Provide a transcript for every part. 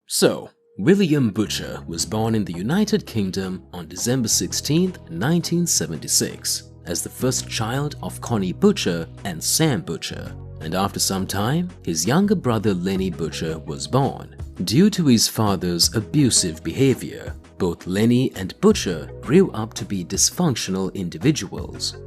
So, William Butcher was born in the United Kingdom on December 16, 1976, as the first child of Connie Butcher and Sam Butcher, and after some time, his younger brother Lenny Butcher was born. Due to his father's abusive behavior, both Lenny and Butcher grew up to be dysfunctional individuals.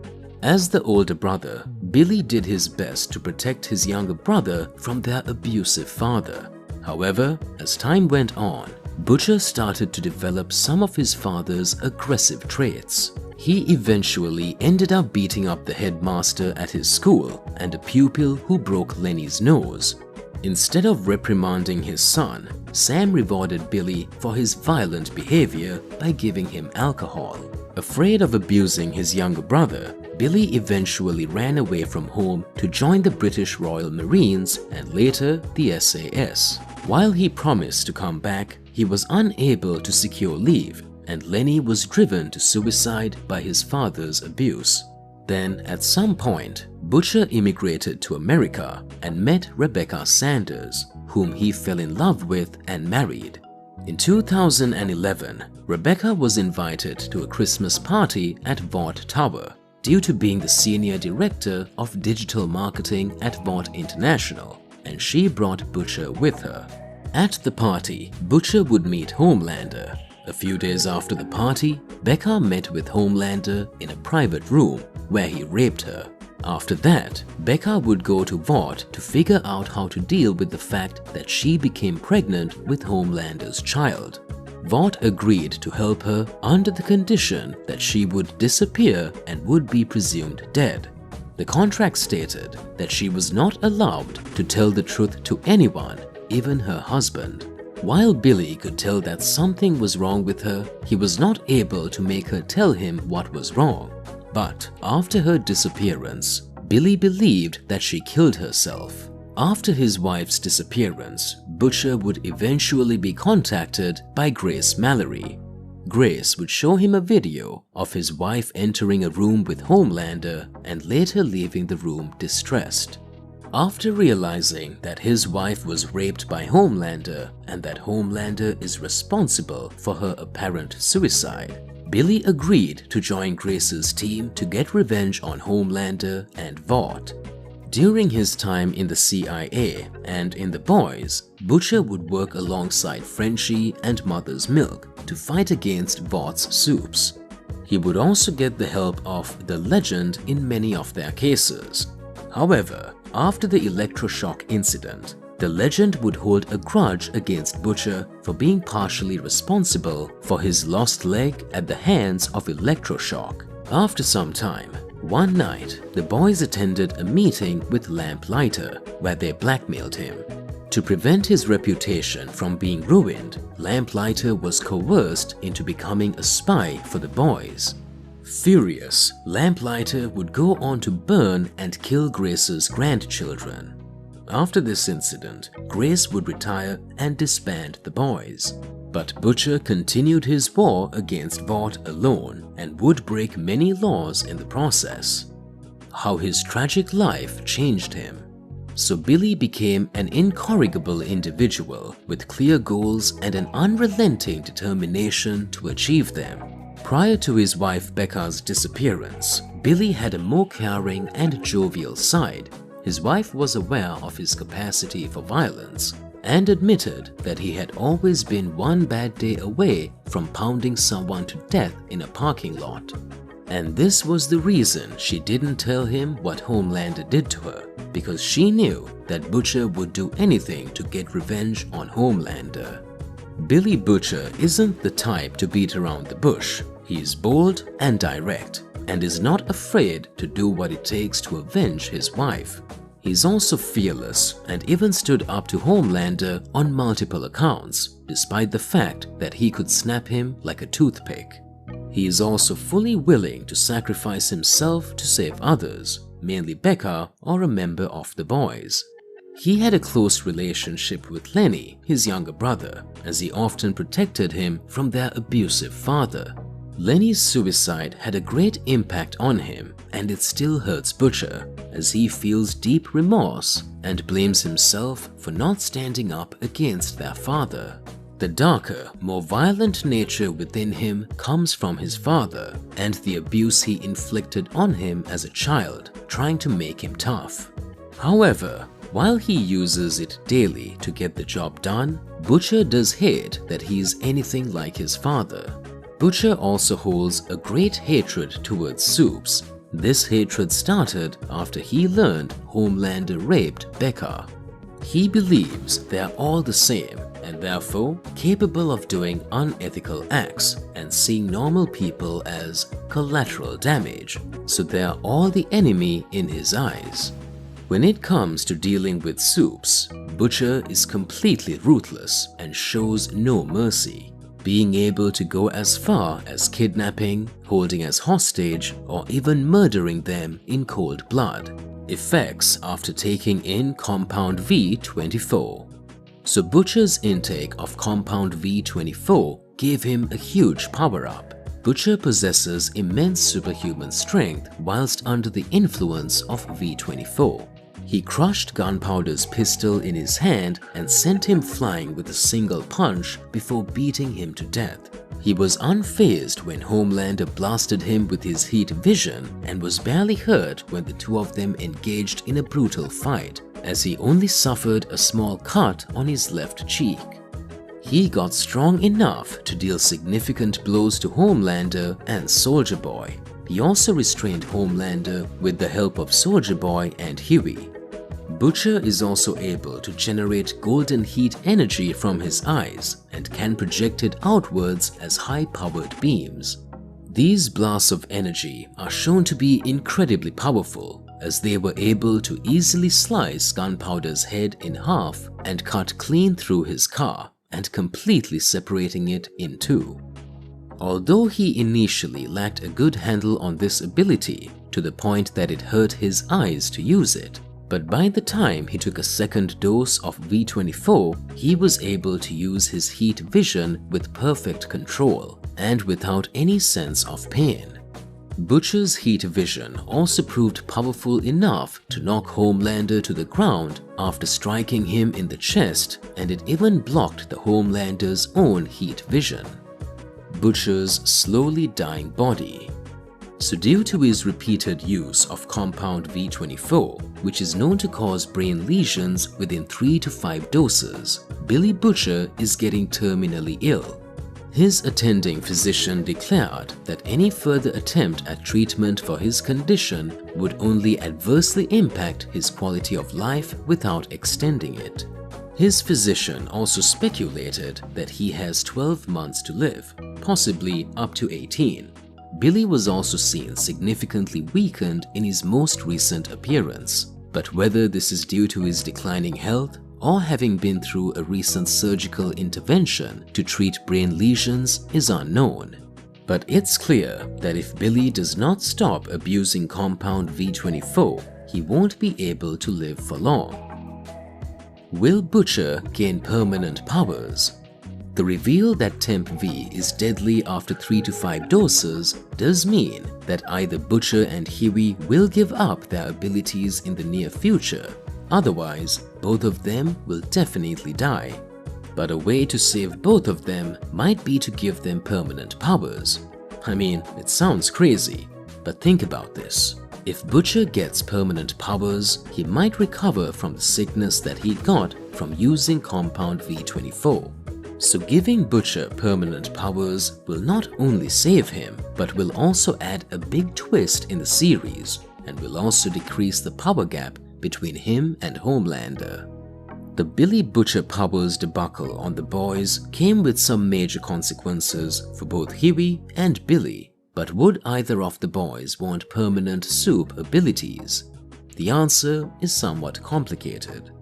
As the older brother, Billy did his best to protect his younger brother from their abusive father. However, as time went on, Butcher started to develop some of his father's aggressive traits. He eventually ended up beating up the headmaster at his school and a pupil who broke Lenny's nose. Instead of reprimanding his son, Sam rewarded Billy for his violent behavior by giving him alcohol. Afraid of abusing his younger brother, Billy eventually ran away from home to join the British Royal Marines and later the SAS. While he promised to come back, he was unable to secure leave, and Lenny was driven to suicide by his father's abuse. Then, at some point, Butcher immigrated to America and met Rebecca Sanders, whom he fell in love with and married. In 2011, Rebecca was invited to a Christmas party at Vought Tower due to being the senior director of digital marketing at Vought International, and she brought Butcher with her. At the party, Butcher would meet Homelander. A few days after the party, Becca met with Homelander in a private room where he raped her. After that, Becca would go to Vought to figure out how to deal with the fact that she became pregnant with Homelander's child. Vought agreed to help her under the condition that she would disappear and would be presumed dead. The contract stated that she was not allowed to tell the truth to anyone, even her husband. While Billy could tell that something was wrong with her, he was not able to make her tell him what was wrong. But after her disappearance, Billy believed that she killed herself. After his wife's disappearance, Butcher would eventually be contacted by Grace Mallory. Grace would show him a video of his wife entering a room with Homelander and later leaving the room distressed. After realizing that his wife was raped by Homelander and that Homelander is responsible for her apparent suicide, Billy agreed to join Grace's team to get revenge on Homelander and Vought. During his time in the CIA and in The Boys, Butcher would work alongside Frenchie and Mother's Milk to fight against Vaught's soups. He would also get the help of the Legend in many of their cases. However, after the electroshock incident, the Legend would hold a grudge against Butcher for being partially responsible for his lost leg at the hands of electroshock. After some time, one night, the boys attended a meeting with Lamplighter where they blackmailed him. To prevent his reputation from being ruined, Lamplighter was coerced into becoming a spy for the boys. Furious, Lamplighter would go on to burn and kill Grace's grandchildren. After this incident, Grace would retire and disband the boys. But Butcher continued his war against Vought alone and would break many laws in the process. How his tragic life changed him. So Billy became an incorrigible individual with clear goals and an unrelenting determination to achieve them. Prior to his wife Becca's disappearance, Billy had a more caring and jovial side. His wife was aware of his capacity for violence and admitted that he had always been one bad day away from pounding someone to death in a parking lot. And this was the reason she didn't tell him what Homelander did to her, because she knew that Butcher would do anything to get revenge on Homelander. Billy Butcher isn't the type to beat around the bush. He is bold and direct, and is not afraid to do what it takes to avenge his wife. He's also fearless and even stood up to Homelander on multiple accounts, despite the fact that he could snap him like a toothpick. He is also fully willing to sacrifice himself to save others, mainly Becca or a member of the boys. He had a close relationship with Lenny, his younger brother, as he often protected him from their abusive father. Lenny's suicide had a great impact on him, and it still hurts Butcher, as he feels deep remorse and blames himself for not standing up against their father. The darker, more violent nature within him comes from his father and the abuse he inflicted on him as a child, trying to make him tough. However, while he uses it daily to get the job done, Butcher does hate that he is anything like his father. Butcher also holds a great hatred towards Soups. This hatred started after he learned Homelander raped Becca. He believes they are all the same and therefore capable of doing unethical acts and seeing normal people as collateral damage, so they are all the enemy in his eyes. When it comes to dealing with Soups, Butcher is completely ruthless and shows no mercy, being able to go as far as kidnapping, holding as hostage, or even murdering them in cold blood. Effects after taking in Compound V24. So Butcher's intake of Compound V24 gave him a huge power-up. Butcher possesses immense superhuman strength whilst under the influence of V24. He crushed Gunpowder's pistol in his hand and sent him flying with a single punch before beating him to death. He was unfazed when Homelander blasted him with his heat vision and was barely hurt when the two of them engaged in a brutal fight, as he only suffered a small cut on his left cheek. He got strong enough to deal significant blows to Homelander and Soldier Boy. He also restrained Homelander with the help of Soldier Boy and Huey. Butcher is also able to generate golden heat energy from his eyes and can project it outwards as high-powered beams. These blasts of energy are shown to be incredibly powerful, as they were able to easily slice Gunpowder's head in half and cut clean through his car and completely separating it in two. Although he initially lacked a good handle on this ability to the point that it hurt his eyes to use it, but by the time he took a second dose of V24, he was able to use his heat vision with perfect control and without any sense of pain. Butcher's heat vision also proved powerful enough to knock Homelander to the ground after striking him in the chest, and it even blocked the Homelander's own heat vision. Butcher's slowly dying body. So due to his repeated use of Compound V24, which is known to cause brain lesions within 3 to 5 doses, Billy Butcher is getting terminally ill. His attending physician declared that any further attempt at treatment for his condition would only adversely impact his quality of life without extending it. His physician also speculated that he has 12 months to live, possibly up to 18. Billy was also seen significantly weakened in his most recent appearance, but whether this is due to his declining health or having been through a recent surgical intervention to treat brain lesions is unknown. But it's clear that if Billy does not stop abusing Compound V24, he won't be able to live for long. Will Butcher gain permanent powers? The reveal that Temp V is deadly after 3 to 5 doses does mean that either Butcher and Huey will give up their abilities in the near future, otherwise both of them will definitely die. But a way to save both of them might be to give them permanent powers. I mean, it sounds crazy, but think about this. If Butcher gets permanent powers, he might recover from the sickness that he got from using Compound V24. So giving Butcher permanent powers will not only save him, but will also add a big twist in the series and will also decrease the power gap between him and Homelander. The Billy Butcher powers debacle on the boys came with some major consequences for both Huey and Billy, but would either of the boys want permanent soup abilities? The answer is somewhat complicated.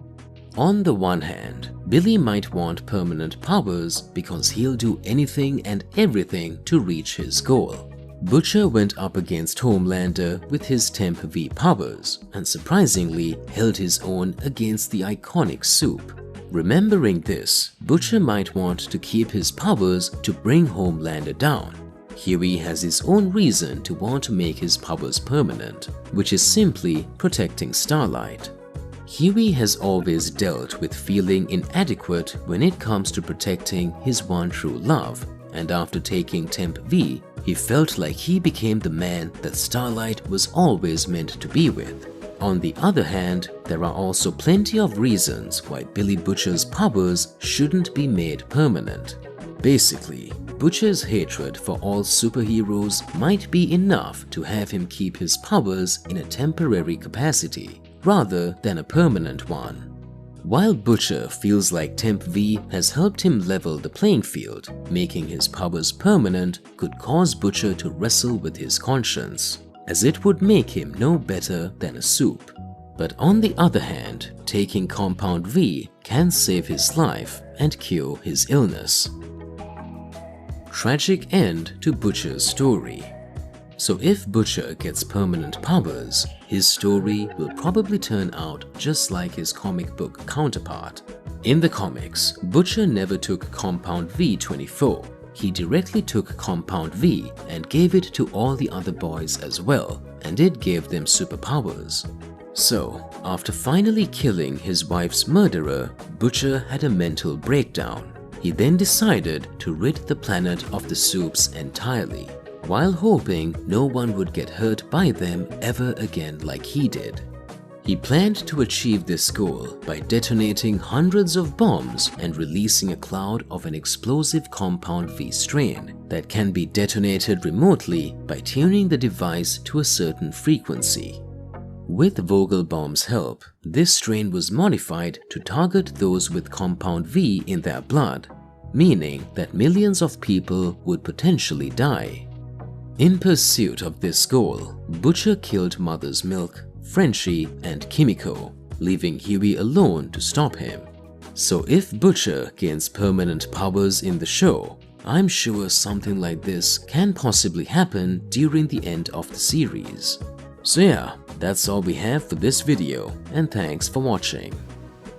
On the one hand, Billy might want permanent powers because he'll do anything and everything to reach his goal. Butcher went up against Homelander with his Temp V powers and surprisingly held his own against the iconic Soup. Remembering this, Butcher might want to keep his powers to bring Homelander down. Huey has his own reason to want to make his powers permanent, which is simply protecting Starlight. Huey has always dealt with feeling inadequate when it comes to protecting his one true love, and after taking Temp V, he felt like he became the man that Starlight was always meant to be with. On the other hand, there are also plenty of reasons why Billy Butcher's powers shouldn't be made permanent. Basically, Butcher's hatred for all superheroes might be enough to have him keep his powers in a temporary capacity, rather than a permanent one. While Butcher feels like Temp V has helped him level the playing field, making his powers permanent could cause Butcher to wrestle with his conscience, as it would make him no better than a soup. But on the other hand, taking Compound V can save his life and cure his illness. Tragic end to Butcher's story. So if Butcher gets permanent powers, his story will probably turn out just like his comic book counterpart. In the comics, Butcher never took Compound V24. He directly took Compound V and gave it to all the other boys as well, and it gave them superpowers. So, after finally killing his wife's murderer, Butcher had a mental breakdown. He then decided to rid the planet of the soups entirely, while hoping no one would get hurt by them ever again like he did. He planned to achieve this goal by detonating hundreds of bombs and releasing a cloud of an explosive Compound V strain that can be detonated remotely by tuning the device to a certain frequency. With Vogelbaum's help, this strain was modified to target those with Compound V in their blood, meaning that millions of people would potentially die. In pursuit of this goal, Butcher killed Mother's Milk, Frenchie, and Kimiko, leaving Huey alone to stop him. So if Butcher gains permanent powers in the show, I'm sure something like this can possibly happen during the end of the series. So yeah, that's all we have for this video, and thanks for watching.